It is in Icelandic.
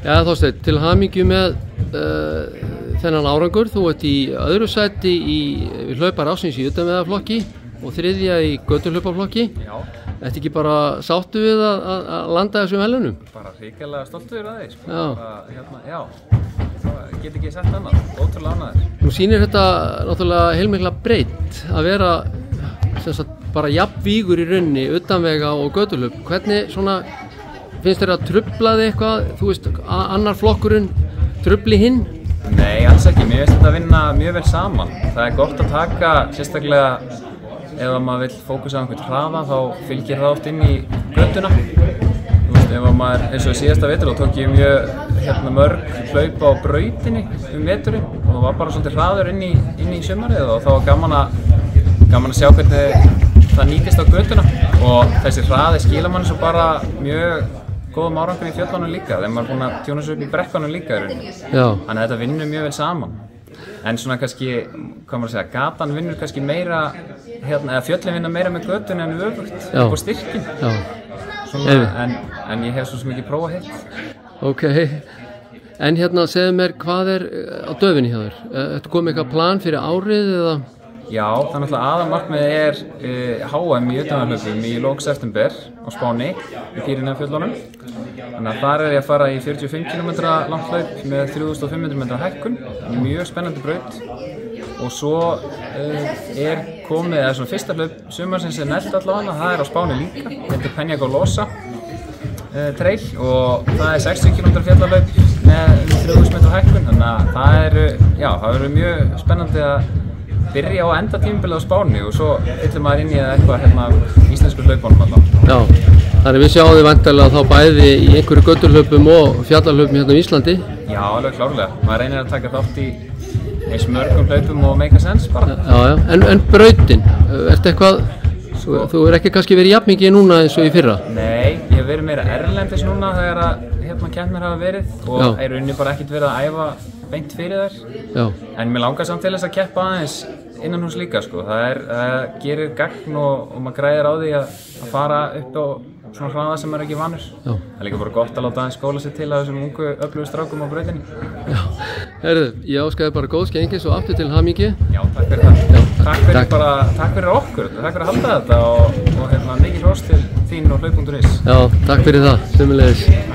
Já, Þorsteinn, til hamingju með þennan árangur. Þú ert í öðru sæti í hlaupar ársins í utanvegarflokki og þriðja í götuhlaupaflokki. Já. Ertu ekki bara sáttu við að landa þessum velunum? Bara hrikalega stoltur af því, sko. Já. Já, það get ekki sagt annað, ótrúlega ánægður. Nú sýnir þetta náttúrulega heilmikla breytt að vera bara jafnvígur í rauninni utanvega og götuhlaup. Hvernig svona finnst þér að trufla þig eitthvað, þú veist, annar flokkurinn trufli hinn? Nei, alls ekki, mér finnst þetta að vinna mjög vel saman. Það er gott að taka, sérstaklega ef maður vill fókusa á einhvern hraða, þá fylgir það oft inn í götuna. Þú veist, ef maður, eins og síðasta vetur, þá tók ég mjög mörg hlaup á brautinni veturinn og það var bara svolítið hraður inn í sumarið og þá var gaman að sjá hvernig það nýtist á götuna og þessi hraði skila manni svo bara mjög góðum árangur í fjöllunum líka, þegar maður er búinn að tjóna sig upp í brekkunum líka í rauninni. Já. Þannig að þetta vinnur mjög vel saman. En svona kannski, hvað maður að segja, gatan vinnur kannski meira, eða fjöllin vinna meira með götunni en öfugt, upp á styrkin. Já. Svona, en ég hef svo mikið prófað hitt. Ok, en segðu mér, hvað er á döfinni hjá þér? Ertu komið eitthvað plan fyrir árið eða? Já, það er náttúrulega aðalmarkmiðið HM í utanvegarhlaupum í lok september á Spáni í Pýreneafjöllunum. Þannig að þar er ég að fara í 45 km langt hlaup með 3500 metra hækkun, mjög spennandi braut. Og svo er komið, eða svona fyrsta hlaup sumarsins er nælt allavega, það er á Spáni líka, þetta er Peñagolosa trail og það er 60 km fjallalaup með 3000 metra hækkun, þannig að það verður mjög spennandi að byrja á enda tímabilið á Spáni og svo fyllum maður inn í eitthvað íslensku hlaupunum alltaf. Já, þannig við sjáum þið væntanlega þá bæði í einhverju götuhlaupum og fjallahlaupum hérna á Íslandi. Já, alveg klárlega. Maður reynir að taka þátt í eins mörgum hlaupum og make a sense bara. Já, en brautin, ertu eitthvað, þú er ekki kannski verið jafnmikið núna eins og í fyrra? Nei, ég hef verið meira erlendis núna þegar keppnir hafa verið og er rauninni bara ekkert verið að æfa beint fyrir þær. Já. En mér langar samt til þess að keppa aðeins innan hús líka, sko. Það gerir gagn og maður græðir á því að fara upp á svona hraða sem maður er ekki vanur. Já. Það er líka bara gott að láta aðeins skóla sig til að þessum ungu öflugu strákum á brautinni. Já, heyrðu, ég óskaði bara góðs gengis og aftur til hamingju. Já, takk fyrir það. Já, takk fyrir okkur, takk fyrir að halda þetta og mikið hrós til þín og hlaup.is. Já, takk fyrir það, sömuleiðis.